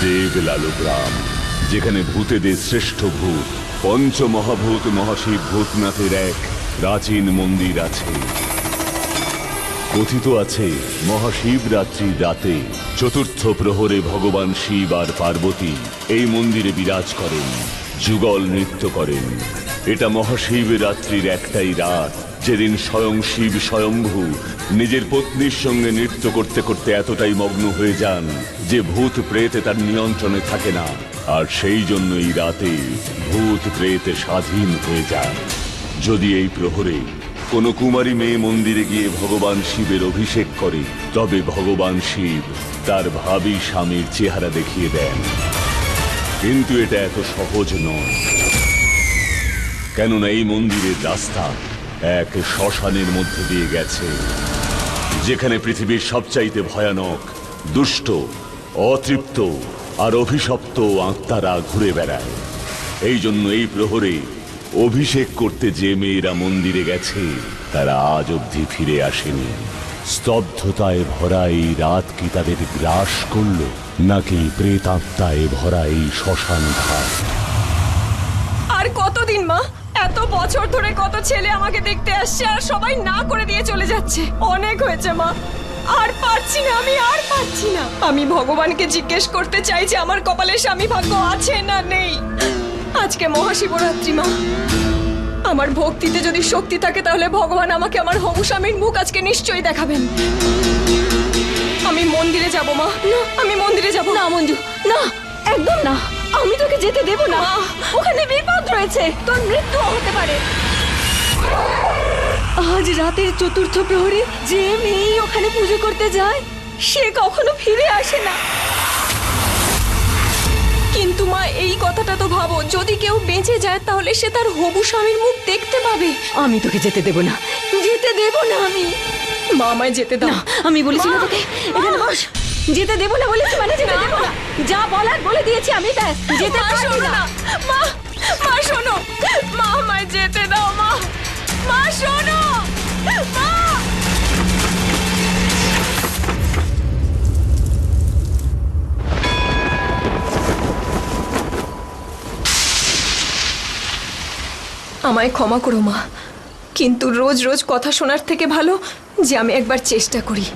দেবলালু গ্রাম, যেখানে ভূতেদের শ্রেষ্ঠ ভূত পঞ্চমহাভূত মহাশিব ভূতনাথের এক প্রাচীন মন্দির আছে। কথিত আছে মহাশিবরাত্রির রাতে চতুর্থ প্রহরে ভগবান শিব আর পার্বতী এই মন্দিরে বিরাজ করেন, যুগল নৃত্য করেন। এটা মহাশিবরাত্রির একটাই রাত যেদিন স্বয়ং শিব স্বয়ম্ভু নিজের পত্নীর সঙ্গে নৃত্য করতে করতে এতটাই মগ্ন হয়ে যান যে ভূত প্রেতে তার নিয়ন্ত্রণে থাকে না, আর সেই জন্য এই রাতে ভূত প্রেতে স্বাধীন হয়ে যান। যদি এই প্রহরে কোনো কুমারী মেয়ে মন্দিরে গিয়ে ভগবান শিবের অভিষেক করে, তবে ভগবান শিব তার ভাবী স্বামীর চেহারা দেখিয়ে দেন। কিন্তু এটা এত সহজ নয়, কেননা এই মন্দিরের রাস্তা এক শ্মশানের মধ্যে দিয়ে গেছে, যেখানে পৃথিবীর সবচাইতে ভয়ানক, দুষ্ট, অতৃপ্ত আর অভিশপ্ত আত্মারা ঘুরে বেড়ায়। এই জন্য এই প্রহরে অভিষেক করতে যে মেয়েরা মন্দিরে গেছে তারা আজ অবধি ফিরে আসেনি। স্তব্ধতায় ভরা এই রাত কি তাদের গ্রাস করল, নাকি প্রেতাত্মায় ভরা এই শ্মশান ঘাট? আর কতদিন মা? এত বছর ধরে কত ছেলে আমাকে দেখতে আসছে আর সবাই না করে দিয়ে চলে যাচ্ছে। অনেক হয়েছে মা, আর পারছি না, আমি আর পারছি না। আমি ভগবানকে জিজ্ঞেস করতে চাই যে আমার কপালে স্বামী ভাগ্য আছে না নেই। আজকে মহাশিবরাত্রি মা, আমার ভক্তিতে যদি শক্তি থাকে তাহলে ভগবান আমাকে আমার হবু স্বামীর মুখ আজকে নিশ্চয়ই দেখাবেন। আমি মন্দিরে যাব মা। না, আমি মন্দিরে যাব না। মঞ্জু, না, একদম না, আমি তোকে যেতে দেব না। ওখানে বিপদ রয়েছে, তোর মৃত্যু হতে পারে। আজ রাতের চতুর্থ প্রহরে যে মেয়ে ওখানে পুজো করতে যায় সে কখনো ফিরে আসে না। কিন্তু মা, এই কথাটা তো ভাবো, যদি কেউ বেঁচে যায় তাহলে সে তার হবু স্বামীর মুখ দেখতে পাবে। আমি তোকে যেতে দেব না, যেতে দেব না। আমি মা, আমায় যেতে দাও। আমি বলেছি না তোকে এখানে বস, যেতে দেব না বলেছি, মানে যেতে দেব না। যা বলার বলে দিয়েছি আমি, ব্যাস। যেতে পারবি না। মা, মা শোনো, মা আমায় যেতে দাও। মা, মা শোনো, মা। আমায় ক্ষমা করো মা, কিন্তু রোজ রোজ কথা শোনার থেকে ভালো যে আমি একবার চেষ্টা করি।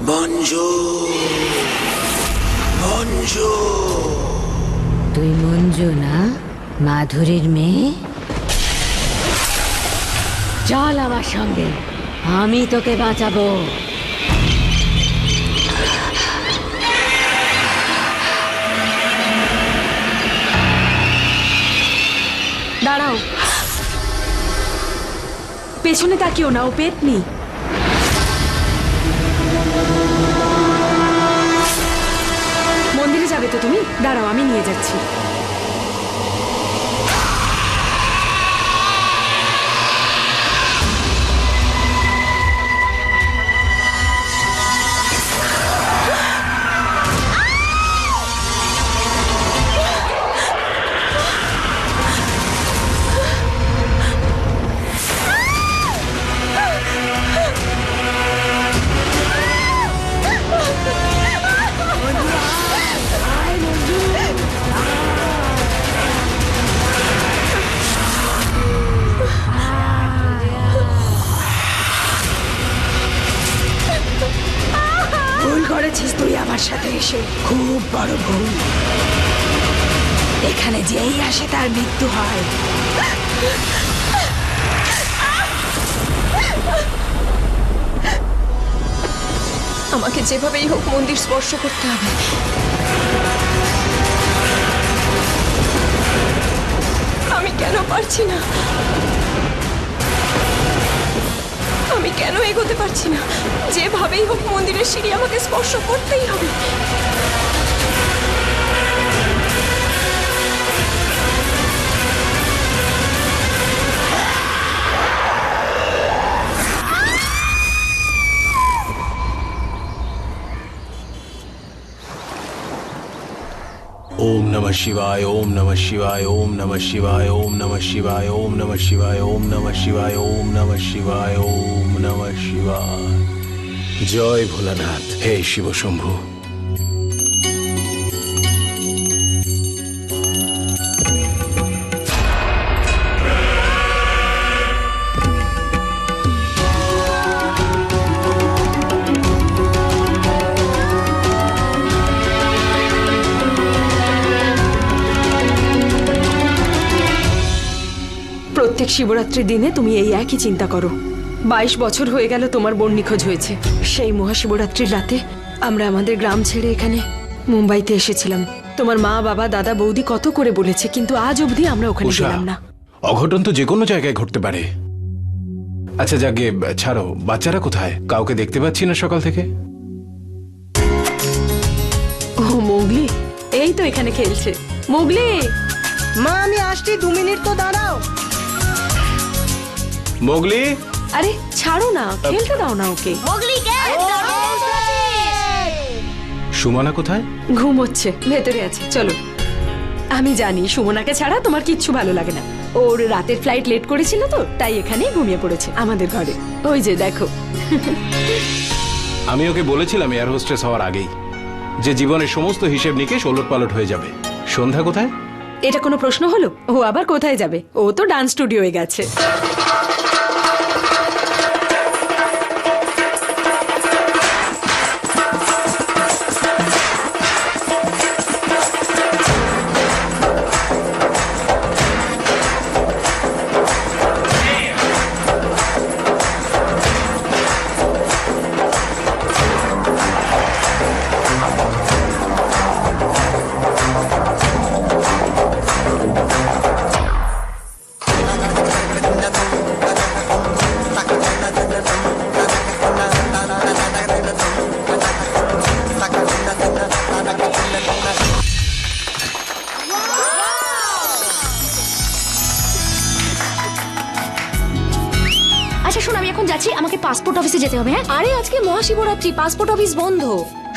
মঞ্জু, মঞ্জু, তুই মঞ্জু না, মাধুরীর মেয়ে? চল আমার সঙ্গে, আমি তোকে বাঁচাবো। দাঁড়াও, পেছনে তাকিও না, ও পেতনি। মন্দিরে যাবে তো তুমি? দাঁড়াও, আমি নিয়ে যাচ্ছি। ভুল করেছিস তুই আমার সাথে এসে, খুব বড় ভুল। এখানে যেই আসে তার মৃত্যু হয়। আমাকে যেভাবেই হোক মন্দির স্পর্শ করতে হবে। আমি কেন পারছি না? আমি কেন এগোতে পারছি না? যেভাবেই হোক মন্দিরের সিঁড়ি আমাকে স্পর্শ করতেই হবে। ओम नमः शिवाय, ओम नमः शिवाय, ओम नमः शिवाय, ओम नमः शिवाय, ओम नमः शिवाय, ओम नमः शिवाय, ओम नमः शिवाय, ओम नमः शिवाय। जय भोलानाथ, हे शिव शंभु। প্রত্যেক শিবরাত্রির দিনে তুমি এই একই চিন্তা করো। 22 বছর হয়ে গেল তোমার বোন নিখোঁজ হয়েছে। সেই মহাশিবরাত্রির রাতে আমরা আমাদের গ্রাম ছেড়ে এখানে মুম্বাইতে এসেছিলাম। তোমার মা, বাবা, দাদা, বৌদি কত করে বলেছে, কিন্তু আজ অবধি আমরা ওখানে উষা, গেলাম না। অঘটন তো যে কোনো জায়গায় ঘটতে পারে। আচ্ছা যাকে ছাড়ো, বাচ্চারা কোথায়? কাউকে দেখতে পাচ্ছি না সকাল থেকে। ও মোগলি, এই তো এখানে খেলছে। মোগলি, মা আমি আসছি, 2 মিনিট তো দাঁড়াও। মোগলি, আরে ছাড়ো না, খেলতে দাও না ওকে। সুমনা কোথায়? ঘুমোচ্ছে, ভেতরে আছে। চলো। আমি জানি সুমনাকে ছাড়া তোমার কিচ্ছু ভালো লাগে না। ওর রাতের ফ্লাইট লেট করেছিল তো, তাই এখানেই ঘুমিয়ে পড়েছে আমাদের ঘরে। ওই যে দেখো। আমি ওকে বলেছিলাম এয়ার হোস্টেস হওয়ার আগেই যে জীবনের সমস্ত হিসেব নিকেশ ওলটপালট হয়ে যাবে। সন্ধ্যা কোথায়? এটা কোনো প্রশ্ন হলো? ও আবার কোথায় যাবে? ও তো ডান্স স্টুডিওয়ে গেছে। আচ্ছা শোন, আমি এখন যাচ্ছি, আমাকে পাসপোর্ট অফিসে যেতে হবে। হ্যাঁ আরে আজকে মহাশিবরাত্রি, পাসপোর্ট অফিস বন্ধ।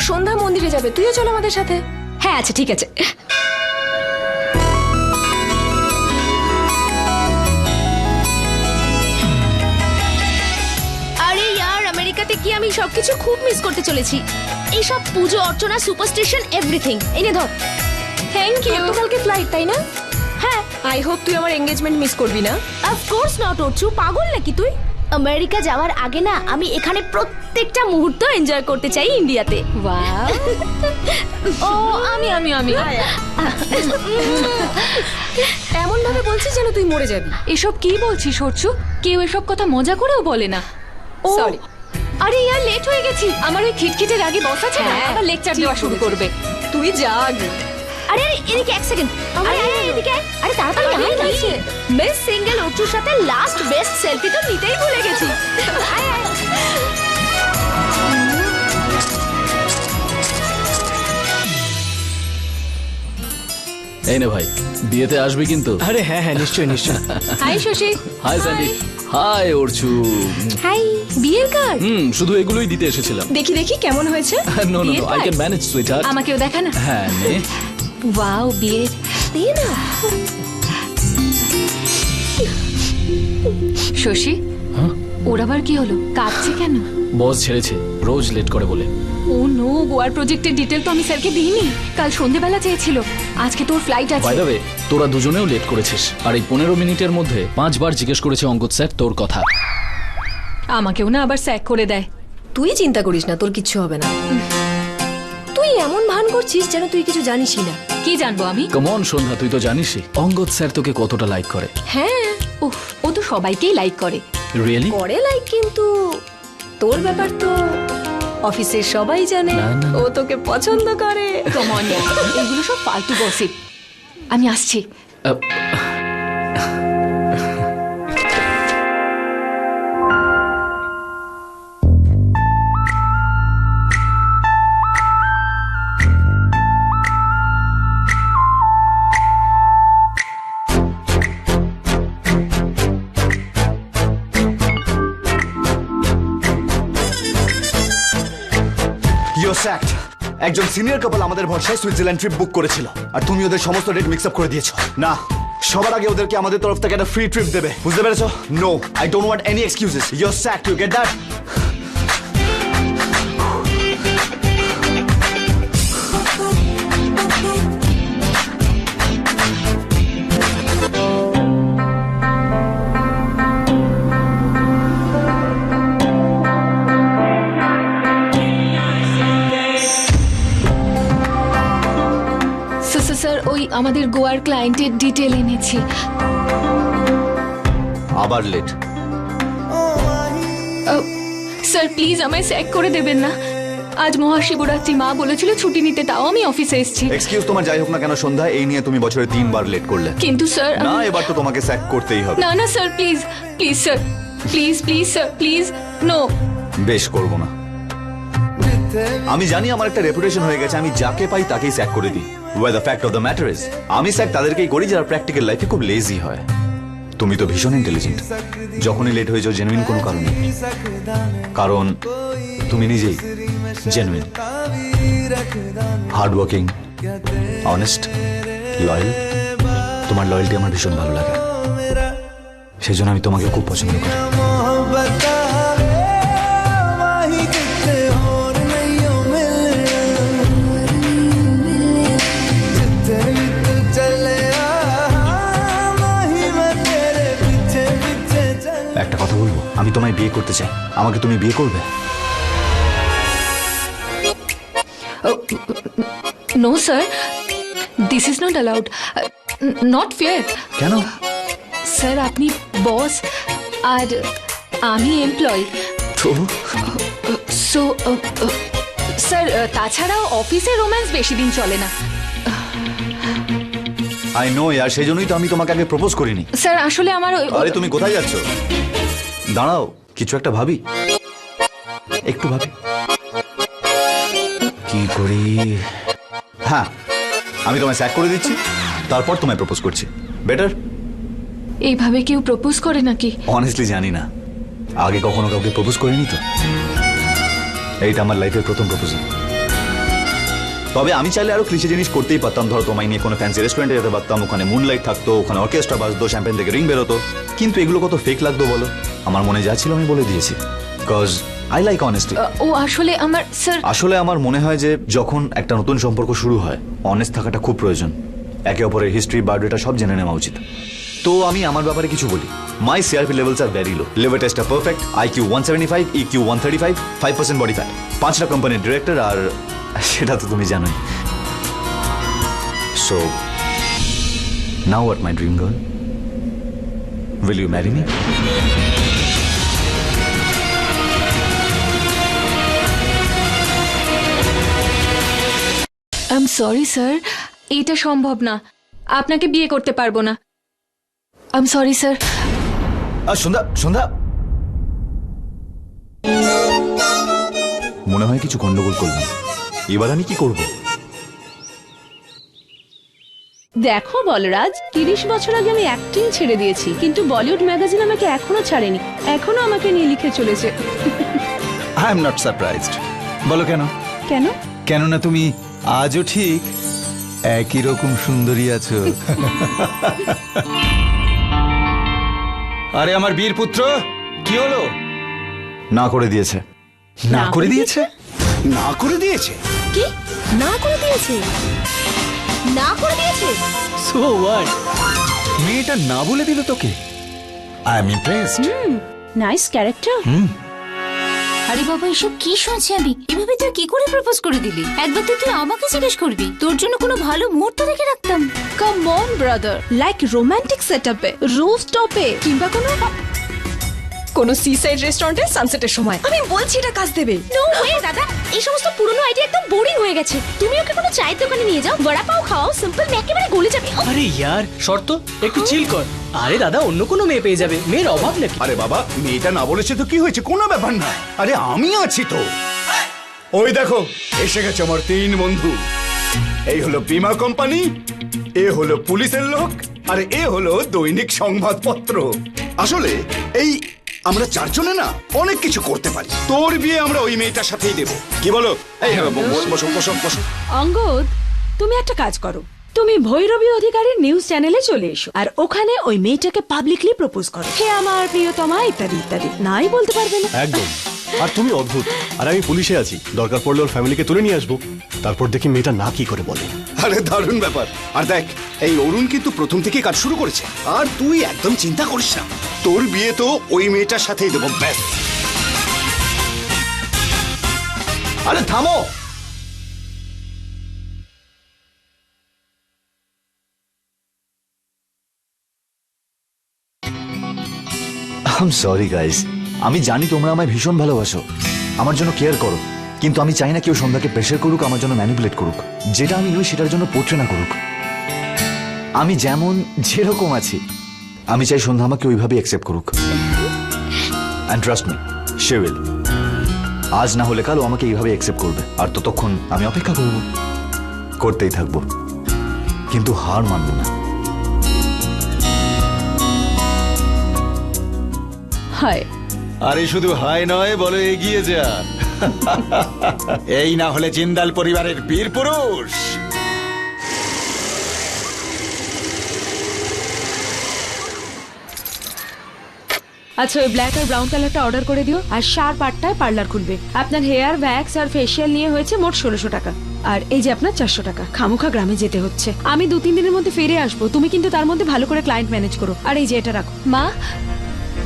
সন্ধ্যা মন্দিরে যাবে, তুইও চল আমাদের সাথে। হ্যাঁ আচ্ছা ঠিক আছে। আরে ইয়ার, আমেরিকাতে গিয়ে আমি সবকিছু খুব মিস করতে চলেছি। এইসব পুজো অর্চনা, সুপারস্টিশন, এভরিথিং। এনে ধর। Thank you. তো কালকে ফ্লাইট, তাই না? হ্যাঁ। আই হোপ তুই আমার এঙ্গেজমেন্ট মিস করবি না। Of course not. ওরচু পাগল নাকি তুই? আমেরিকা যাওয়ার আগে না আমি এখানে প্রত্যেকটা মুহূর্ত এনজয় করতে চাই ইন্ডিয়াতে। ওয়াও। ও আমি এমন ভাবে বলছিস বলছিস যেন তুই মরে যাবি। এসব কি বলছিস সরছু? কেউ এসব কথা মজা করেও বলে না। ও সরি। আরে ইয়ার লেট হয়ে গেছি। আমার ওই খিটখিটের আগে বস আছে না, হ্যাঁ, আবার লেকচার ঠিক দেওয়া শুরু বলেছিস। করবে। তুই যা আগে। আরে আরে এদিকে এক সেকেন্ড, আরে আরে এদিকে আয়। আরে তাড়াতাড়ি আয় না। মিস সিঙ্গেল ওটুর সাথে লাস্ট বেস্ট সেলফি তো নিতেই ভুলে গেছি। আয় আয়। এই নে ভাই, বিয়েতে আসবি কিন্তু। আরে হ্যাঁ হ্যাঁ নিশ্চয়ই নিশ্চয়ই। Hi Shashi. Hi Sandy. Hi Archu. Hi, বিয়ের কার্ড? শুধু এগুলোই দিতে এসেছিলাম। দেখি দেখি কেমন হয়েছে। নো নো বিয়ের I card? Can manage sweetheart. আমাকেও দেখা না। হ্যাঁ নে। ওয়াও, বিয়ের। দে না। শশী, ওর আবার কি হলো? কাঁদছে কেন? বস ছেড়েছে, রোজ লেট করে বলে। ও নো, গোয়ার প্রজেক্টের ডিটেল তো আমি স্যারকে দিইনি। কাল সন্ধেবেলা চেয়েছিল। আজকে তোর ফ্লাইট আছে। বাই দ্য ওয়ে, তোরা দুজনেও লেট করেছিস। আর এই 15 মিনিটের মধ্যে 5 বার জিজ্ঞেস করেছে অঙ্গদ স্যার তোর কথা। আমাকেও না আবার স্যাক করে দেয়। তুই চিন্তা করিস না, তোর কিচ্ছু হবে না। তুই এমন ভান করছিস যেন তুই কিছু জানিসই না। কি জানবো আমি? কাম অন সন্ধ্যা, তুই তো জানিসই অঙ্গদ স্যার তোকে কতটা লাইক করে। হ্যাঁ উফ, ও তো সবাইকেই লাইক করে। রিয়েলি? করে লাইক, কিন্তু তোর ব্যাপার তো অফিসের সবাই জানে না, না। ও তোকে পছন্দ করে। Come on, yaar, এগুলো সব ফালতু গসিপ। আমি আসছি। You're sacked. একজন সিনিয়র কাপল আমাদের ভরসায় সুইজারল্যান্ড ট্রিপ বুক করেছিল, আর তুমি ওদের সমস্ত ডেট মিক্স আপ করে দিয়েছো। না, সবার আগে ওদেরকে আমাদের তরফ থেকে একটা ফ্রি ট্রিপ দেবে, বুঝতে পেরেছো? No, I don't want any excuses. Your sacked, you get that? Sir, ওই আমাদের গোয়ার ক্লায়েন্টের ডিটেল এনেছি। আবার লেট? স্যার প্লিজ আমায় স্যাক করে দেবেন না। আজ মহাশিবরাত্রি, মা বলেছিল ছুটি নিতে, তাও আমি অফিসে এসেছি। এক্সকিউজ তোমার যাই হোক না কেন সন্ধ্যা, এই নিয়ে তুমি বছরে 3 বার লেট করলে। কিন্তু স্যার না, এবার তো তোমাকে স্যাক করতেই হবে। না না sir, please please sir, please please sir, please no. বেশ, করবো না। আমি জানি আমার একটা রেপুটেশন হয়ে গেছে, আমি যাকে পাই তাকেই স্যাক করে দিই। Way the fact of the matter is, আমি স্যাক তাদেরকেই করি যারা প্র্যাকটিক্যাল লাইফে খুব লেজি হয়। তুমি তো ভীষণ ইন্টেলিজেন্ট। যখনই লেট হয়ে যাও জেনুইন কোনো কারণে, কারণ তুমি নিজেই genuine, hard working, honest, loyal. তোমার লয়্যালটি আমার ভীষণ ভালো লাগে, সেই জন্য আমি তোমাকে খুব পছন্দ করি। একটা কথা বলবো, আমি তোমায় বিয়ে করতে চাই, আমাকে তুমি বিয়ে করবে? No sir, this is not allowed, not fair. কেন? স্যার আপনি বস আর আমি এমপ্লয়, তো সো স্যার তাছাড়াও অফিসে রোম্যান্স বেশি দিন চলে না। আই নো ইয়ার, সেই জন্যই তো আমি তোমাকে আগে প্রপোজ করিনি। স্যার আসলে আমার আরে তুমি কোথায় যাচ্ছ? দাঁড়াও, কিছু একটা ভাবি, একটু ভাবি কি করি। হ্যাঁ, আমি তোমায় স্যাক করে দিচ্ছি, তারপর তোমায় প্রপোজ করছি। বেটার? এইভাবে কেউ প্রপোজ করে নাকি? অনেস্টলি জানি না, আগে কখনো কাউকে প্রপোজ করিনি তো। এইটা আমার লাইফের প্রথম প্রপোজাল। তবে আমি চাইলে আরো ক্লিশে জিনিস করতেই পারতাম। ধরো তোমায় নিয়ে কোনো ফ্যান্সি রেস্টুরেন্টে যেতে পারতাম, ওখানে মুনলাইট থাকতো, ওখানে অর্কেস্ট্রা বাজতো, শ্যাম্পেন থেকে রিং বেরোতো। কিন্তু এগুলো কত ফেক লাগতো বলো? আমার মনে যা ছিল আমি বলে দিয়েছি, বিকজ আই লাইক অনেস্টি। ও আসলে আমার স্যার, আসলে আমার মনে হয় যে যখন একটা নতুন সম্পর্ক শুরু হয়, অনেস্ট থাকাটা খুব প্রয়োজন। একে অপরের হিস্ট্রি, বায়োডেটা সব জেনে নেওয়া উচিত। তো আমি আমার ব্যাপারে কিছু বলি। My CRP levels are very low, liver test are perfect, IQ 175, EQ 135, 5% body fat, 5টা কোম্পানির ডিরেক্টর, আর সেটা তো তুমি জানোই। So now what my dream girl? Will you marry me? I am sorry sir, এটা সম্ভব না, আপনাকে বিয়ে করতে পারবো না। I am sorry sir. Sandhya Sandhya, মনে হয় কিছু গন্ডগোল করলাম। এবার আমি কি করব? দেখো বলরাজ, 30 বছর আগে আমি অ্যাক্টিং ছেড়ে দিয়েছি, কিন্তু বলিউড ম্যাগাজিন আমাকে এখনো ছাড়েনি, এখনো আমাকে নিয়ে লিখে চলেছে। I am not surprised. বলো কেন? কেন? কেননা তুমি আজও ঠিক একই রকম সুন্দরী আছো। আরে আমার বীর পুত্র, কি হলো? না করে দিয়েছে। না করে দিয়েছে? না করে দিয়েছে? কি না করে দিয়েছে? না করে দিয়েছে? So what? মেয়েটা না বলে দিল তোকে? I am impressed. Nice character. আরে বাবা, এসব কি শুনছি আমি? এভাবে তুই কি করে প্রপোজ করে দিলি? একবার তুই আমাকে জিজ্ঞেস করবি, তোর জন্য কোনো ভালো মুহূর্ত দেখে রাখতাম। Come on brother, like romantic সেটআপে, রুফটপে, কিংবা কোনো সিসাইড রেস্টুরেন্টে সানসেটের সময়। আমি বলছি এটা কাজ দেবে। নো ওয়ে দাদা, এই সমস্ত পুরনো আইডিয়া একদম বোরিং হয়ে গেছে। তুমি ওকে কোনো চায়ের দোকানে নিয়ে যাও, বড়া পাও খাও, সিম্পল একেবারে গলে যাবে। আরে ইয়ার শর্ত একটু চিল কর। আরে দাদা, অন্য কোনো মেয়ে পেয়ে যাবে, মেয়ের অভাব নাকি? আরে বাবা, মেয়েটা না বলেছে তো কি হয়েছে, কোনো ব্যাপার না। আরে আমি আছি তো। ওই দেখো, এসে গেছে আমার 3 বন্ধু। এই হলো বীমা কোম্পানি, এ হলো পুলিশের লোক, আর এ হলো দৈনিক সংবাদপত্র। আসলে এই আমরা 4 জনে না অনেক কিছু করতে পারি। তোর বিয়ে আমরা ওই মেয়েটার সাথেই দেব, কি বলো? এই বসো বসো বসো। অঙ্গদ, তুমি একটা কাজ করো, তুমি ভৈরবী অধিকারীর নিউজ চ্যানেলে চলে এসো, আর ওখানে ওই মেয়েটাকে পাবলিকলি প্রপোজ করো, হে আমার প্রিয়তমা ইত্যাদি ইত্যাদি। নাই বলতে পারবে না। একদম। আর তুমি অদ্ভুত, আর আমি পুলিশে আছি, দরকার পড়লে ওর ফ্যামিলিকে তুলে নিয়ে আসবো, তারপর দেখি মেয়েটা না কি করে বলে। আরে দারুণ ব্যাপার। আর দেখ, এই অরুণ কিন্তু প্রথম থেকে কাজ শুরু করেছে, আর তুই একদম চিন্তা করিস না, তোর বিয়ে তো ওই মেয়েটার সাথেই দেবো, ব্যাস। আরে থামো। আই এম সরি গাইস, আমি জানি তোমরা আমায় ভীষণ ভালোবাসো, আমার জন্য কেয়ার করো, কিন্তু আমি চাই না কেউ সন্ধ্যাকে প্রেশার করুক, আমার জন্য ম্যানিপুলেট করুক, যেটা আমি নই সেটার জন্য পোট্রে না করুক। আমি যেমন যেরকম আছি, আমি চাই সন্ধ্যা আমাকে ওইভাবে অ্যাকসেপ্ট করুক। And trust me, she will. আজ না হলে কাল ও আমাকে এইভাবে অ্যাকসেপ্ট করবে, আর ততক্ষণ আমি অপেক্ষা করব, করতেই থাকবো, কিন্তু হার মানব না। হায়, আরে শুধু হাই নয়, বলো এগিয়ে যা। এই না হলে জিন্দাল পরিবারের বীর পুরুষ। আচ্ছা, ওই ব্ল্যাক আর ব্রাউন কালারটা অর্ডার করে দিও, আর শার্প 8টায় পার্লার খুলবে। আপনার হেয়ার ভ্যাক্স আর ফেসিয়াল নিয়ে হয়েছে মোট 1600 টাকা, আর এই যে আপনার 400 টাকা। খামোখা গ্রামে যেতে হচ্ছে, আমি 2-3 দিনের মধ্যে ফিরে আসবো, তুমি কিন্তু তার মধ্যে ভালো করে ক্লায়েন্ট ম্যানেজ করো। আর এই যে এটা রাখো। মা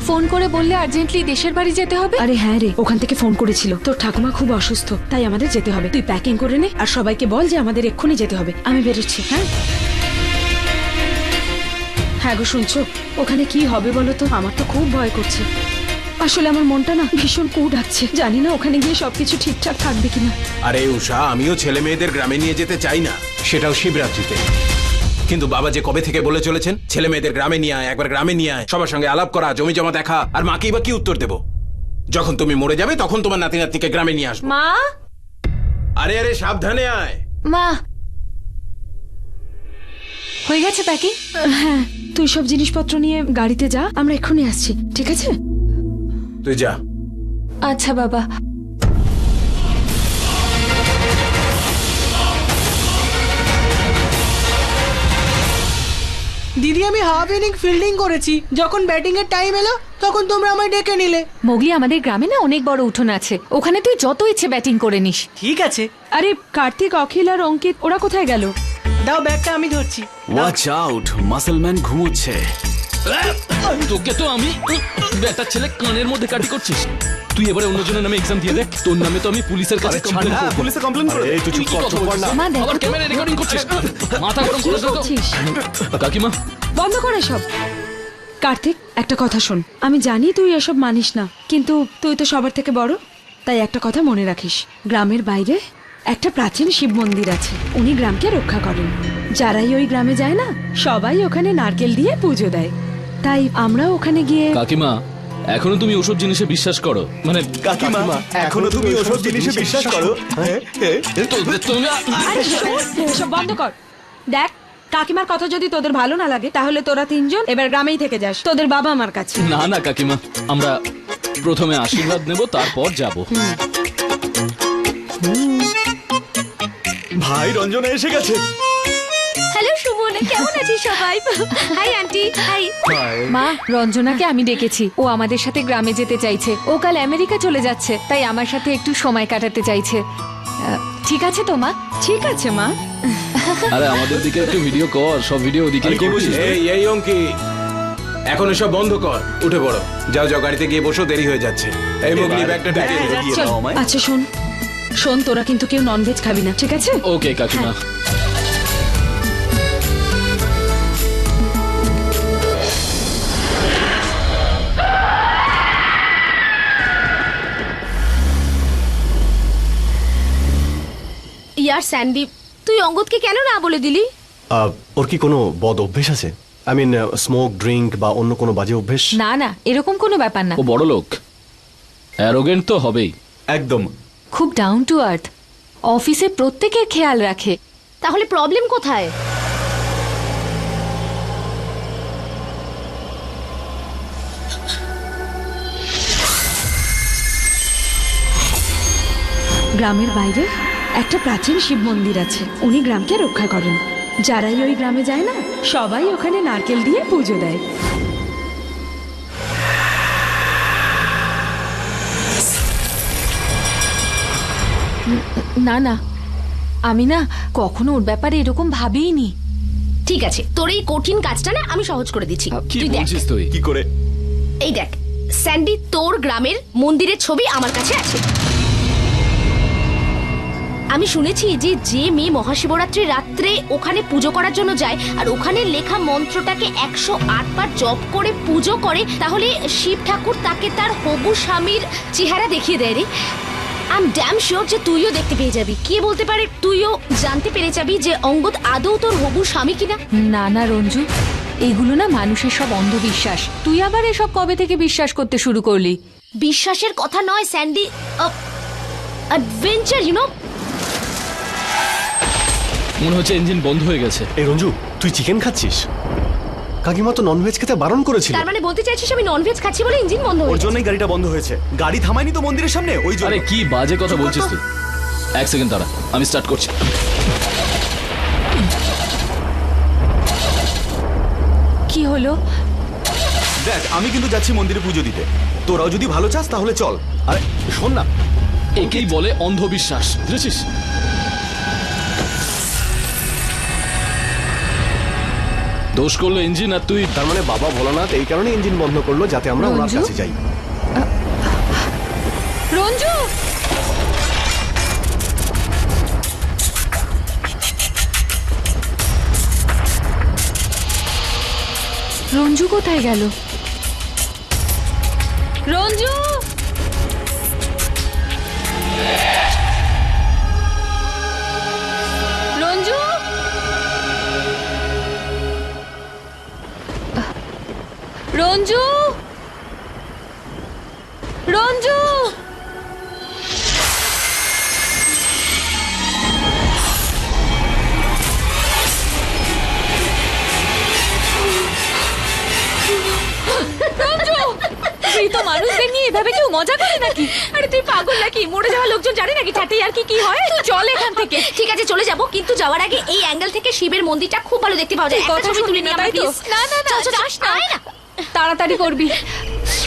ফোন করে বললে আর্জেন্টলি দেশের বাড়ি যেতে হবে। আরে হ্যাঁ রে, ওখান থেকে ফোন করেছিল, তোর ঠাকুমা খুব অসুস্থ, তাই আমাদের যেতে হবে। তুই প্যাকিং করে নে, আর সবাইকে বল যে আমাদের এক্ষুনি যেতে হবে। আমি বেরোচ্ছি। হ্যাঁ হ্যাঁ গো, শুনছো? ওখানে কি হবে বলো তো? আমার তো খুব ভয় করছে। আসলে আমার মনটা না ভীষণ কু ডাকছে, জানি না ওখানে গিয়ে সবকিছু ঠিকঠাক থাকবে কিনা। আরে উষা, আমিও ছেলে মেয়েদের গ্রামে নিয়ে যেতে চাই না, সেটাও শিবরাত্রিতে। কিন্তু বাবা যে কবে থেকে বলে চলেছেন, ছেলে মেয়েদের গ্রামে নিয়ে আয়, একবার গ্রামে নিয়ে আয়, সবার সঙ্গে আলাপ করা, জমি জমা দেখা। আর মাকেই বা কি উত্তর দেব? যখন তুমি মরে যাবে তখন তোমার নাতি নাতনিকে গ্রামে নিয়ে আসবো। মা, আরে আরে সাবধানে আয়। মা হয়ে গেছে প্যাকিং? হ্যাঁ, তুই সব জিনিসপত্র নিয়ে গাড়িতে যা, আমরা এক্ষুনি আসছি, ঠিক আছে? তুই যা। আচ্ছা বাবা। দিদি, আমি হাফ ইনিং ফিল্ডিং করেছি, যখন ব্যাটিং এর টাইম এলো তখন তোমরা আমায় ডেকে নিলে। মোগলি, আমাদের গ্রামে না অনেক বড় উঠোন আছে, ওখানে তুই যত ইচ্ছে ব্যাটিং করে নিস। ঠিক আছে। আরে কার্তিক, অখিল আর অঙ্কিত ওরা কোথায় গেল? দাও ব্যাগটা, আমি ধরছি। ওয়াচ আউট, মাসলম্যান ঘুমোচ্ছে। তোকে তো আমি বেটার ছেলে কানের মধ্যে কাটি করছিস। তুই এবারে অন্যজনের নামে এক্সাম দিয়ে দেখ, তোর নামে তো আমি পুলিশের কাছে কমপ্লেইন করব। পুলিশে কমপ্লেইন করো। এই তুই চুপ কর না। মা দেখো, আবার ক্যামেরা রেকর্ডিং করছিস, মাথা গরম করে দাও। কাকিমা বন্ধ করে সব। কার্তিক, একটা কথা শোন। আমি জানি তুই এসব মানিস না, কিন্তু তুই তো সবার থেকে বড়, তাই একটা কথা মনে রাখিস। গ্রামের বাইরে একটা প্রাচীন শিব মন্দির আছে, উনি গ্রামকে রক্ষা করেন। যারাই ওই গ্রামে যায় না, সবাই ওখানে নারকেল দিয়ে পুজো দেয়। তাই আমরা ওখানে গিয়ে। কাকিমা, এখনো তুমি ওসব জিনিসে বিশ্বাস করো? মানে কাকিমা, এখনো তুমি ওসব জিনিসে বিশ্বাস করো? আরে শোন, এসব বন্ধ কর। দেখ, কাকিমার কথা যদি তোদের ভালো না লাগে, তাহলে তোরা তিনজন এবার গ্রামেই থেকে যাস, তোদের বাবা আমার কাছে। না না কাকিমা, আমরা প্রথমে আশীর্বাদ নেব, তারপর যাব। ভাই রঞ্জনা এসে গেছে। হ্যালো সুমন, কেমন আছিস সবাই? Hi aunty. হাই মা, রঞ্জনাকে আমি ডেকেছি। ও আমাদের সাথে গ্রামে যেতে চাইছে। ও কাল আমেরিকা চলে যাচ্ছে, তাই আমার সাথে একটু সময় কাটাতে চাইছে। ঠিক আছে তো মা? ঠিক আছে মা। আরে আমাদের দিকে একটু ভিডিও কর, সব ভিডিও ওদিকে করছিস। এই অঙ্কি, এখন এসব বন্ধ কর, উঠে পড়ো। যাও যাও, গাড়িতে গিয়ে বসো, দেরি হয়ে যাচ্ছে। এই মুগলি ব্যাগটা ঢুকিয়ে দিও। চল। আচ্ছা শোন, তোরা কিন্তু কেউ ননভেজ খাবি না, ঠিক আছে? ওকে কাকিমা। ইয়ার স্যান্ডি, তুই অঙ্গদকে কেন না বলে দিলি? ওর কি কোনো বদ অভ্যেস আছে? আই মিন স্মোক, ড্রিঙ্ক বা অন্য কোনো বাজে অভ্যেস? না না, এরকম কোনো ব্যাপার না। ও বড় লোক, অ্যারোগেন্ট তো হবেই। একদম। খুব ডাউন টু আর্থ, অফিসে প্রত্যেকের খেয়াল রাখে। তাহলে প্রবলেম কোথায়? গ্রামের বাইরে একটা প্রাচীন শিব মন্দির আছে, উনি গ্রামকে রক্ষা করেন। যারাই ওই গ্রামে যায় না, সবাই ওখানে নারকেল দিয়ে পুজো দেয়। না না, আমি না কখনো ওর ব্যাপারে এরকম ভাবিনি। ঠিক আছে, তোর এই কঠিন কাজটা না আমি সহজ করে দিচ্ছি। কি তুই দেখ, বলছিস তুই? কি করে? এই দেখ স্যান্ডি, তোর গ্রামের মন্দিরের ছবি আমার কাছে আছে। আমি শুনেছি যে যে মেয়ে মহাশিবরাত্রির রাত্রে ওখানে পুজো করার জন্য যায় আর ওখানে লেখা মন্ত্রটাকে 108 বার জপ করে পুজো করে, তাহলে শিব ঠাকুর তাকে তার হবু স্বামীর চেহারা দেখিয়ে দেয় রে। আই এম ড্যাম শিওর যে তুইও দেখতে পেয়ে যাবি। কে বলতে পারে, তুইও জানতে পেরে যাবি যে অঙ্গদ আদৌ তোর হবু স্বামী কিনা। না না রঞ্জু, এগুলো না মানুষের সব অন্ধবিশ্বাস। তুই আবার এসব কবে থেকে বিশ্বাস করতে শুরু করলি? বিশ্বাসের কথা নয় স্যান্ডি, অ্যাডভেঞ্চার, ইউ নো। মনে হচ্ছে ইঞ্জিন বন্ধ হয়ে গেছে। এই রঞ্জু, তুই চিকেন খাচ্ছিস? কাকিমা তো ননভেজ খেতে বারণ করেছিল। তার মানে বলতে চাইছিস আমি ননভেজ খাচ্ছি বলে ইঞ্জিন বন্ধ হয়ে ওর গেছে? জন্যই গাড়িটা বন্ধ হয়েছে। গাড়ি থামায়নি তো মন্দিরের সামনে, ওই জন্য। আরে কি বাজে কথা বলছিস তুই? এক সেকেন্ড দাঁড়া, আমি স্টার্ট করছি। কি হলো? দেখ, আমি কিন্তু যাচ্ছি মন্দিরে পুজো দিতে। তোরাও যদি ভালো চাস তাহলে চল। আরে শোন না, একেই বলে অন্ধবিশ্বাস, বুঝেছিস? দোষ করলো ইঞ্জিন আর তুই। তার মানে বাবা ভোলানাথ এই কারণে ইঞ্জিন বন্ধ করলো, যাতে আমরা ওনার রঞ্জু? কাছে যাই। রঞ্জু, রঞ্জু কোথায় গেল? রঞ্জু, রঞ্জু, রঞ্জু, রঞ্জু। মৃত মানুষদের নিয়ে এভাবে কেউ মজা করে নাকি? আরে তুই পাগল নাকি? মরে যাওয়া লোকজন জানে নাকি ঠাটে আর কি হয়? তুই চল এখান থেকে। ঠিক আছে চলে যাব, কিন্তু যাওয়ার আগে এই অ্যাঙ্গেল থেকে শিবের মন্দিরটা খুব ভালো দেখতে পাওয়া যায়। তুই একটা কথা ছবি তুলে শুনবি নিয়ে না, আমরা তাই তো? প্লিজ। না না না, চল, চল, যাস না। আয় না। তাড়াতাড়ি করবি।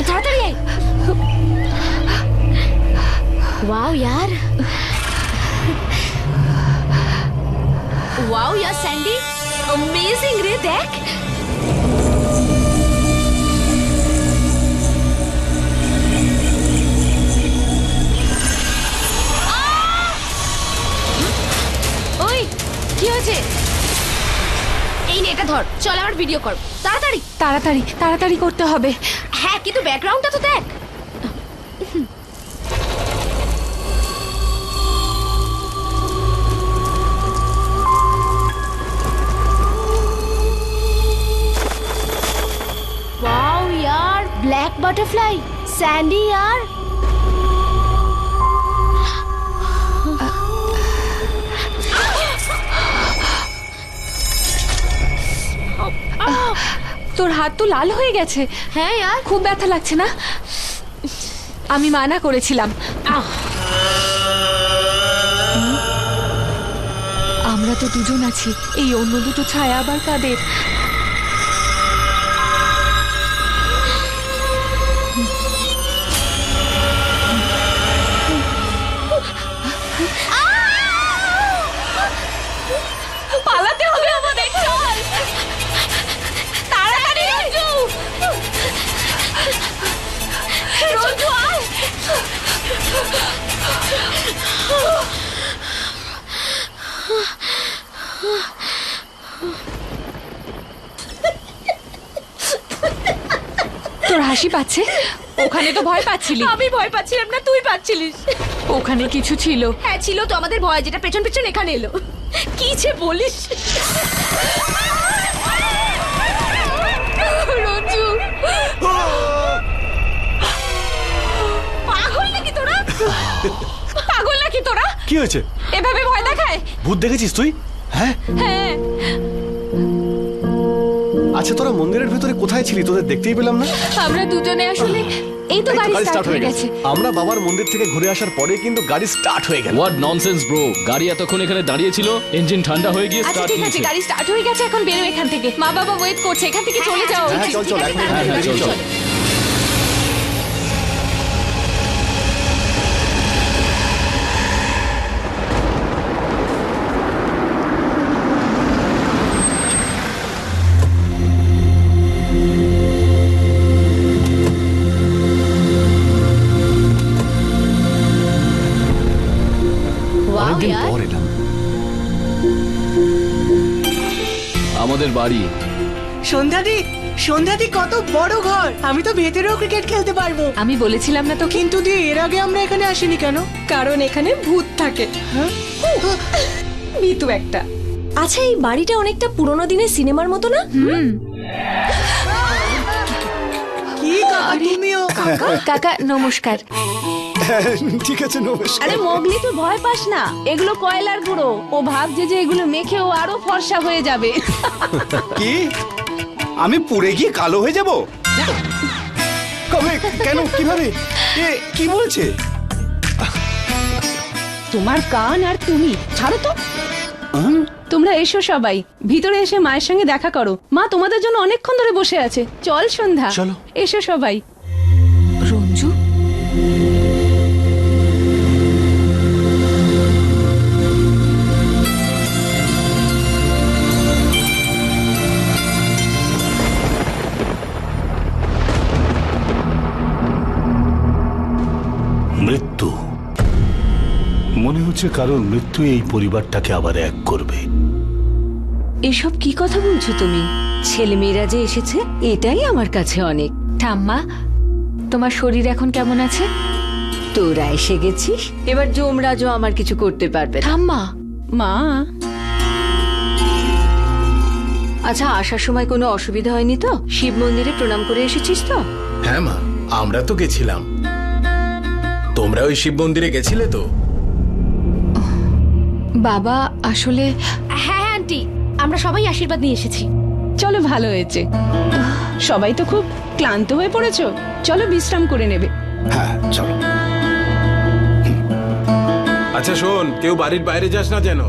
তাড়াতাড়ি আয়। ওয়াও यार, ওয়াও यार স্যান্ডি, অ্যামেজিং রে। দেখ ওই কি হয়েছে? এই নে, এটা ধর, চল আমার ভিডিও কর। তাড়াতাড়ি তাড়াতাড়ি তাড়াতাড়ি করতে হবে। হ্যাঁ, কিন্তু ব্যাকগ্রাউন্ডটা তো দেখ। वाओ यार, ब्लैक बटरफ्लाई, सैंडी यार। তোর হাত তো লাল হয়ে গেছে। হ্যাঁ यार, খুব ব্যথা লাগছে না? আমি মানা করেছিলাম। আমরা তো দুজন আছি, এই অন্য দুটো ছায়া আবার কাদের? পালাতে হবে আমাদের, চল তাড়াতাড়ি রঞ্জু। রঞ্জু আয়। তোর হাসি পাচ্ছে? ওখানে তো ভয় পাচ্ছিলি। আমি ভয় পাচ্ছিলাম না, তুই পাচ্ছিলিস। ওখানে কিছু ছিল। হ্যাঁ ছিল তো, আমাদের ভয়, যেটা পেছন পেছন এখানে এলো। কি যে বলিস রঞ্জু, পাগল নাকি তোরা? পাগল নাকি তোরা? কি হয়েছে? এভাবে ভয় দেখায়? ভূত দেখেছিস তুই? হ্যাঁ হ্যাঁ। আচ্ছা, তোরা মন্দিরের ভিতরে কোথায় ছিলি? তোদের দেখতেই পেলাম না। আমরা দুজনে আসলে এই তো গাড়ি স্টার্ট হয়ে গেছে। আমরা বাবার মন্দির থেকে ঘুরে আসার পরে কিন্তু গাড়ি স্টার্ট হয়ে গেল। হোয়াট ননসেন্স ব্রো, গাড়ি এতক্ষণ এখানে দাঁড়িয়ে ছিল, ইঞ্জিন ঠান্ডা হয়ে গিয়ে আচ্ছা স্টার্ট ঠিক আছে, হয়েছে। গাড়ি স্টার্ট হয়ে গেছে, এখন বেরো এখান থেকে। মা বাবা ওয়েট করছে, এখান থেকে চলে যাও। হ্যাঁ চল চল, এখন হ্যাঁ হ্যাঁ চল চল। অনেকদিন পর এলাম। আমাদের বাড়ি। সন্ধ্যাদি, সন্ধ্যাদি কত বড় ঘর! আমি তো ভেতরেও ক্রিকেট খেলতে পারবো। আমি বলেছিলাম না তো? কিন্তু দি, এর আগে আমরা এখানে আসিনি কেন? কারণ এখানে ভূত থাকে। মিতু একটা। আচ্ছা, এই বাড়িটা অনেকটা পুরোনো দিনের সিনেমার মতো না? কি কাকা, তুমিও? কাকা নমস্কার। ঠিক আছে, নমস্কার। আরে মোগলি, তুই ভয় পাস না, এগুলো কয়লার গুঁড়ো। ও ভাবছে যে এগুলো মেখে ও আরো ফর্সা হয়ে যাবে। কি আমি পুড়ে গিয়ে কালো হয়ে যাব? কবে? কেন? কিভাবে? এ কি বলছে? তোমার কান আর তুমি ছাড়ো তো। তোমরা এসো সবাই, ভিতরে এসে মায়ের সঙ্গে দেখা করো। মা তোমাদের জন্য অনেকক্ষণ ধরে বসে আছে। চল সন্ধ্যা, চলো। এসো সবাই। রঞ্জু, মৃত্যু, মনে হচ্ছে কারণ মৃত্যু এই পরিবারটাকে আবার এক করবে। এসব কি কথা বলছো তুমি? ছেলেমেয়েরা যে এসেছে এটাই আমার কাছে অনেক। ঠাম্মা, তোমার শরীর এখন কেমন আছে? তোরা এসে গেছিস, এবার যমরাজও আমার কিছু করতে পারবে না। ঠাম্মা, মা, আচ্ছা আসার সময় কোনো অসুবিধা হয়নি তো? শিব মন্দিরে প্রণাম করে এসেছিস তো? হ্যাঁ মা, আমরা তো গেছিলাম। তোমরা ওই শিব মন্দিরে গেছিলে তো? বাবা আসলে। হ্যাঁ আন্টি, আমরা সবাই আশীর্বাদ নিয়ে এসেছি। চলো, ভালো হয়েছে। সবাই তো খুব ক্লান্ত হয়ে পড়েছো, চলো বিশ্রাম করে নেবে। হ্যাঁ চলো। আচ্ছা শোন, কেউ বাড়ির বাইরে যাস না যেন।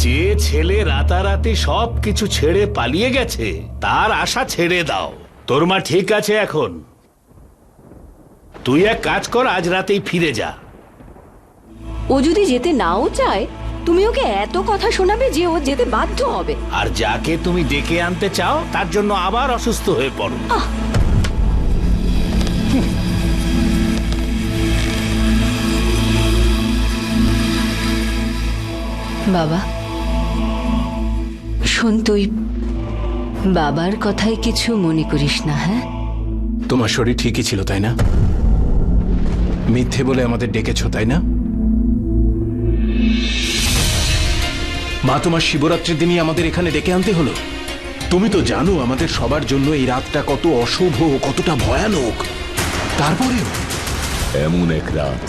যে ছেলে রাতারাতি সব কিছু ছেড়ে পালিয়ে গেছে তার আশা ছেড়ে দাও। তোর মা ঠিক আছে এখন। তুই এক কাজ কর, আজ রাতেই ফিরে যা। ও যদি যেতে নাও চায়, তুমি ওকে এত কথা শোনাবে যে ও যেতে বাধ্য হবে। আর যাকে তুমি ডেকে আনতে চাও তার জন্য আবার অসুস্থ হয়ে পড়ো। বাবা শোন, বাবার কথায় কিছু মনে করিস না, হ্যাঁ? তোমার শরীর ঠিকই ছিল তাই না? মিথ্যে বলে আমাদের ডেকেছ তাই না? মা, তোমার শিবরাত্রির দিনই আমাদের এখানে ডেকে আনতে হলো। তুমি তো জানো আমাদের সবার জন্য এই রাতটা কত অশুভ, কতটা ভয়ানক। তারপরেও এমন এক রাত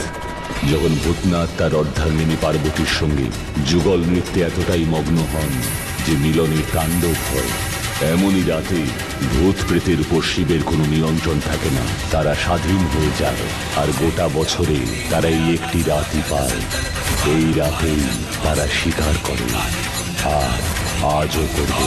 যখন ভূতনাথ তার অর্ধাঙ্গিনী পার্বতীর সঙ্গে যুগল নৃত্যে এতটাই মগ্ন হন যে মিলনের তাণ্ডব হয়। এমনই রাতে ভূত প্রেতের উপর শিবের কোনো নিয়ন্ত্রণ থাকে না, তারা স্বাধীন হয়ে যায়। আর গোটা বছরে তারা এই একটি রাতই পায়। এই রাতেই তারা স্বীকার করে, আর আজও করবে।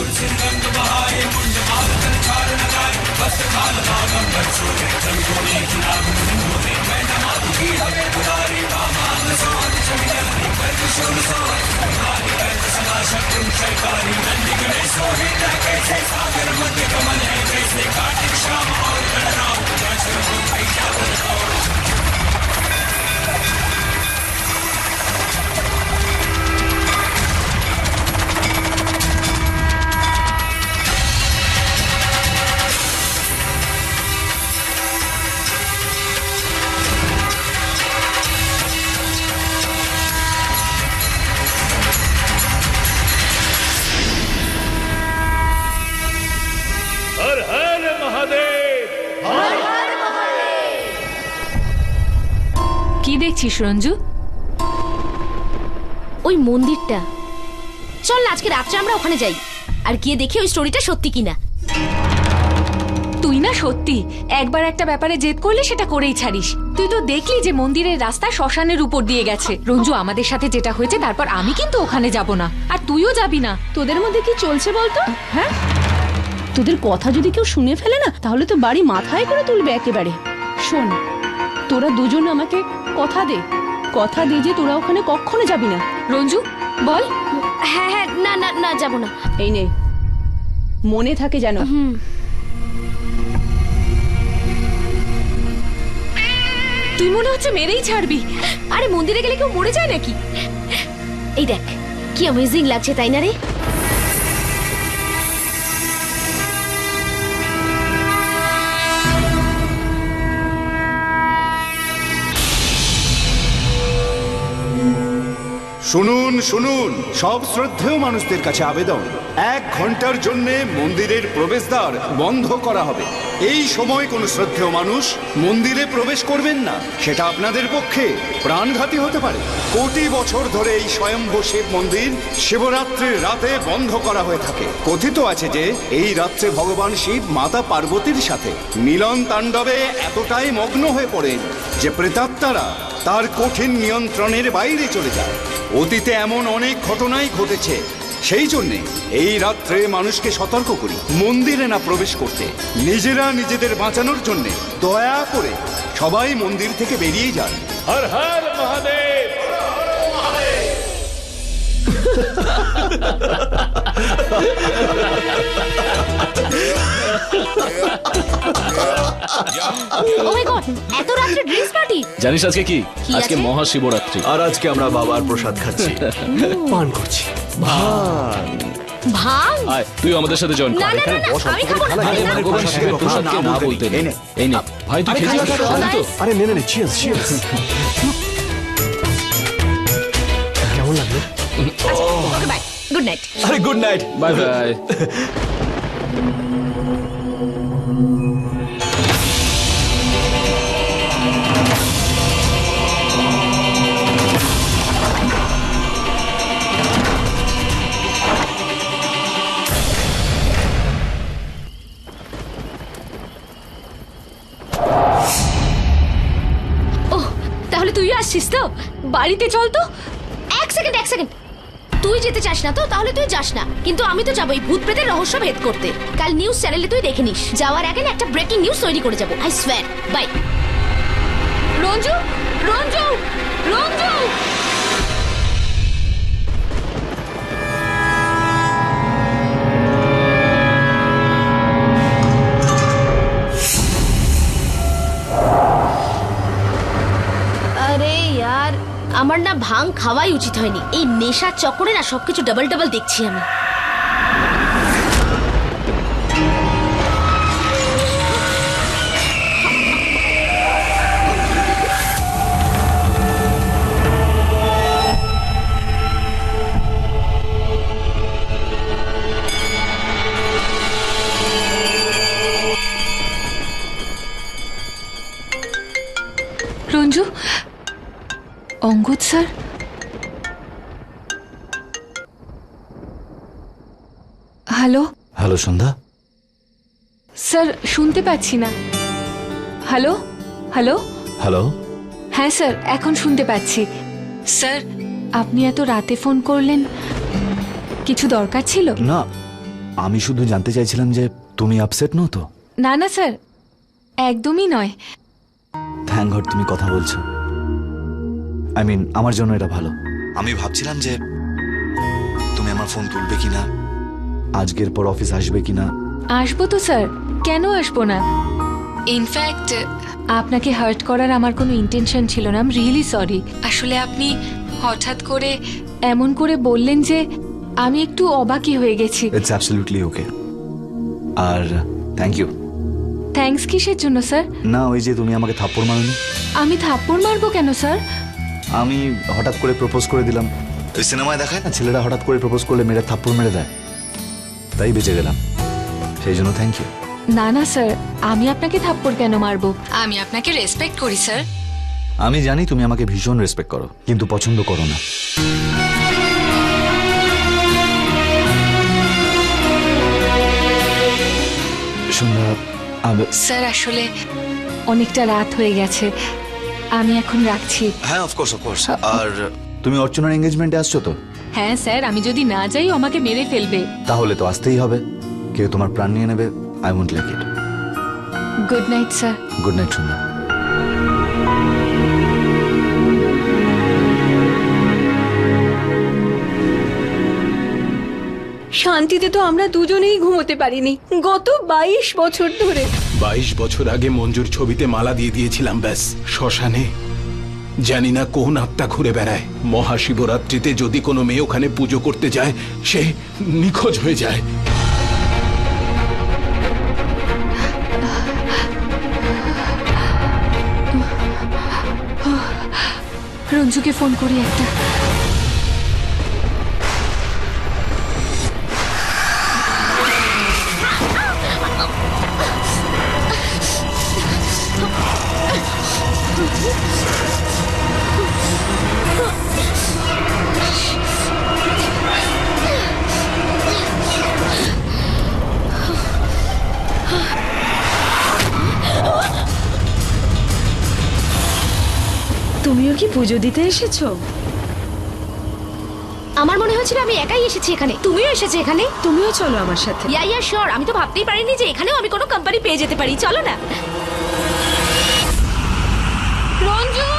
হর হর মহাদেব। কি দেখছিস রঞ্জু? ওই মন্দিরটা। চল না আজকে রাত্রে আমরা ওখানে যাই আর গিয়ে দেখি ওই স্টোরিটা সত্যি কিনা। তুই না সত্যি একবার একটা ব্যাপারে জেদ করলে সেটা করেই ছাড়িস। তুই তো দেখলি যে মন্দিরের রাস্তা শ্মশানের উপর দিয়ে গেছে। রঞ্জু, আমাদের সাথে যেটা হয়েছে তারপর আমি কিন্তু ওখানে যাব না, আর তুইও যাবি না। তোদের মধ্যে কি চলছে বলতো? হ্যাঁ, তোদের কথা যদি কেউ শুনে ফেলে না, তাহলে তো বাড়ি মাথায় করে তুলবে একেবারে। শোন, তোরা দুজন আমাকে কথা দে যে তোরা ওখানে কখনো যাবি না। রঞ্জু বল। হ্যাঁ হ্যাঁ, না না না, যাবো না। এই নে, মনে থাকে যেন। তুই মনে হচ্ছে মেরেই ছাড়বি। আরে মন্দিরে গেলে কেউ মরে যায় নাকি? এই দেখ কি অ্যামেজিং লাগছে, তাই না রে? শুনুন শুনুন, সব শ্রদ্ধেয় মানুষদের কাছে আবেদন, 1 ঘন্টার জন্য মন্দিরের প্রবেশদ্বার বন্ধ করা হবে। এই সময় কোনো শ্রদ্ধেয় মানুষ মন্দিরে প্রবেশ করবেন না, সেটা আপনাদের পক্ষে প্রাণঘাতী হতে পারে। কোটি বছর ধরে এই স্বয়ম্ভু শিব মন্দির শিবরাত্রির রাতে বন্ধ করা হয়ে থাকে। কথিত আছে যে এই রাত্রে ভগবান শিব মাতা পার্বতীর সাথে মিলন তাণ্ডবে এতটাই মগ্ন হয়ে পড়েন যে প্রেতাত্মারা তার কঠিন নিয়ন্ত্রণের বাইরে চলে যায়। অতীতে এমন অনেক ঘটনাই ঘটেছে। সেই জন্যে এই রাত্রে মানুষকে সতর্ক করি মন্দিরে না প্রবেশ করতে। নিজেরা নিজেদের বাঁচানোর জন্য দয়া করে সবাই মন্দির থেকে বেরিয়ে যান। হর হর মহাদেব। ও মাই গড, এত রাত্রে ড্রিঙ্কস পার্টি! জানিস আজকে কি? কি আজকে আছে? মহাশিবরাত্রি। আর আজকে আমরা বাবার প্রসাদ খাচ্ছি, পান করছি। ভাঙ? আয় তুই আমাদের সাথে জয়েন কর। না, না, না, না, আমি খাবো না। আরে ভগবান শিবের প্রসাদকে না বলতে নেই। এই নে ভাই, তুই খেয়েছিস তো? আরে নে নে, চিয়ার্স চিয়ার্স। কেমন লাগলো? Okay bye, good night. আরে গুড নাইট, বাই বাই। তাহলে তুইও আসছিস তো? বাড়িতে চল তো। এক সেকেন্ড। তুই যেতে চাস না তো? তাহলে তুই যাস না, কিন্তু আমি তো যাবো এই ভূত প্রেতের রহস্য ভেদ করতে। কাল নিউজ চ্যানেলে তুই দেখে নিস। যাওয়ার আগে না একটা ব্রেকিং নিউজ তৈরি করে যাবো, I swear. Bye. Ranju, Ranju, Ranju. আরে यार, আমার না ভাং খাওয়াই উচিত হয়নি। এই নেশার চক্করে না সবকিছু ডাবল ডাবল দেখছি আমি। Ranju, Angad sir, hello. Hello Sandhya. Sir শুনতে পাচ্ছি না। Hello hello hello. হ্যাঁ স্যার, এখন শুনতে পাচ্ছি। স্যার আপনি এত রাতে ফোন করলেন, কিছু দরকার ছিল? না, আমি শুধু জানতে চাইছিলাম যে তুমি আপসেট নও তো? না না স্যার, একদমই নয়। থ্যাংক গড তুমি কথা বলছো। আই মিন আমার জন্য এটা ভালো। আমি ভাবছিলাম যে তুমি আমার ফোন তুলবে কিনা, আজকের পর অফিস আসবে কিনা। আসবো তো স্যার, কেন আসবো না। ইনফ্যাক্ট আপনাকে হার্ট করার আমার কোনো ইন্টেনশন ছিল না। I am really sorry. আসলে আপনি হঠাৎ করে এমন করে বললেন যে আমি একটু অবাকই হয়ে গেছি। It's absolutely okay. আর থ্যাংক ইউ। থ্যাঙ্কস কিসের জন্য স্যার? না, ওই যে তুমি আমাকে থাপ্পড় মারোনি। আমি থাপ্পড় মারবো কেন স্যার? আমি হঠাৎ করে প্রপোজ করে দিলাম। ওই সিনেমায় দেখায় না, ছেলেরা হঠাৎ করে প্রপোজ করলে মেয়েরা থাপ্পড় মেরে দেয়, তাই বেঁচে গেলাম। সেই জন্য থ্যাংক ইউ। না না স্যার, আমি আপনাকে থাপ্পড় কেন মারবো? আমি আপনাকে রেসপেক্ট করি স্যার। আমি জানি তুমি আমাকে ভীষণ রেসপেক্ট করো, কিন্তু পছন্দ করো না। স্যার আসলে অনেকটা রাত হয়ে গেছে, আমি এখন রাখছি। হ্যাঁ অফকোর্স অফকোর্স। আর তুমি অর্চনার এঙ্গেজমেন্টে আসছো তো? হ্যাঁ স্যার, আমি যদি না যাই আমাকে মেরে ফেলবে। তাহলে তো আসতেই হবে, কেউ তোমার প্রাণ নিয়ে নেবে। I won't like it. Good night sir. Good night Sandhya. শান্তিতে তো আমরা দুজনেই ঘুমোতে পারিনি গত 22 বছর ধরে। 22 বছর আগে মঞ্জুর ছবিতে মালা দিয়ে দিয়েছিলাম, ব্যাস। শ্মশানে জানি না কোন আত্মা ঘুরে বেড়ায়। মহাশিবরাত্রিতে যদি কোনো মেয়ে ওখানে পুজো করতে যায়, সে নিখোঁজ হয়ে যায়। রঞ্জুকে ফোন করি একটা। তুমিও কি পুজো দিতে এসেছো? আমার মনে হয়েছিল আমি একাই এসেছি এখানে। তুমিও এসেছো এখানে? তুমিও চলো আমার সাথে। Yeah sure. আমি তো ভাবতেই পারিনি যে এখানেও আমি কোনো কোম্পানি পেয়ে যেতে পারি। চলো না। রঞ্জু,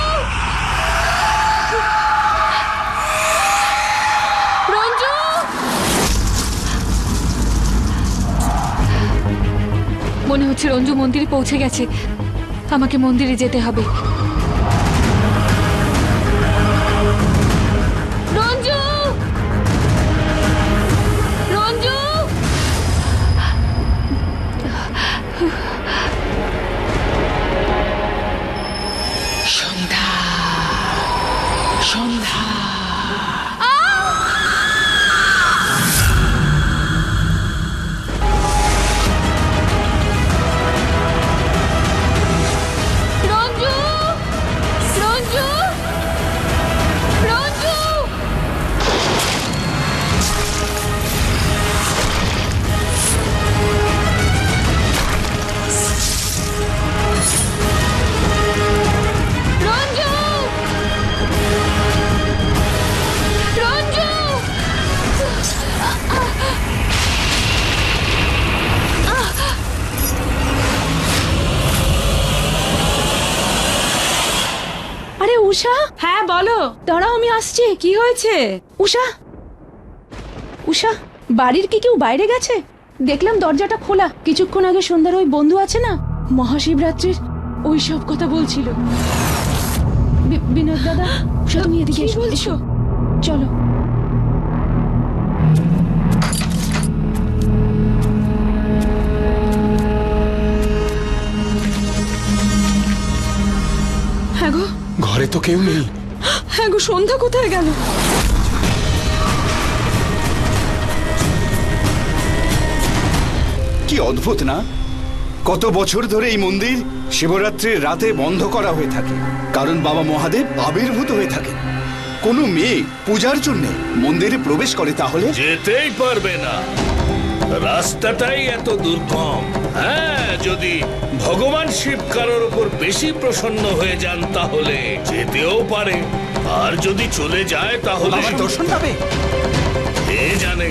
রঞ্জু, মনে হচ্ছে রঞ্জু মন্দিরে পৌঁছে গেছে। আমাকে মন্দিরে যেতে হবে। রঞ্জু, রঞ্জু, সন্ধ্যা, সন্ধ্যা। রঞ্জু, রঞ্জু, রঞ্জু। রঞ্জু, রঞ্জু। আরে উষা। হ্যাঁ বলো। দাঁড়াও আমি আসছি। কি হয়েছে? উষা, উষা, বাড়ির কি কেউ বাইরে গেছে? দেখলাম দরজাটা খোলা। কিছুক্ষণ আগে সন্ধ্যার ওই বন্ধু আছে না, মহাশিবরাত্রির ওই সব কথা বলছিল। বিনোদ দাদা, উষা তুমি এদিকে এসো। এসো, চলো। হ্যাঁ গো, ঘরে তো কেউ নেই। হ্যাঁ গো, সন্ধ্যা কোথায় গেল? কি অদ্ভুত না, কত বছর ধরে এই মন্দির শিবরাত্রির রাতে বন্ধ করা হয়ে থাকে, কারণ বাবা মহাদেব আবির্ভূত হয়ে থাকে। কোনো মেয়ে পূজার জন্য মন্দিরে প্রবেশ করে তাহলে যেতেই পারবে না, রাস্তাটাই এত দুর্গম। হ্যাঁ, যদি ভগবান শিব কারোর উপর বেশি প্রসন্ন হয়ে যান তাহলে যেতেও পারে, আর যদি চলে যায় তাহলে দর্শন পাবে। কে জানে,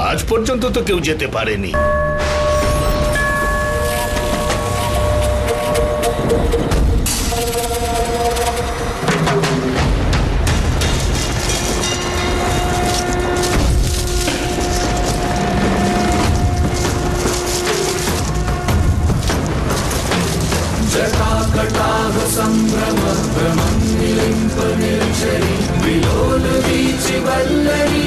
আজ পর্যন্ত তো কেউ যেতে পারেনি। संभ्रम भ्रमं निलिम्प निर्झरि विलोल वीचि वल्लरी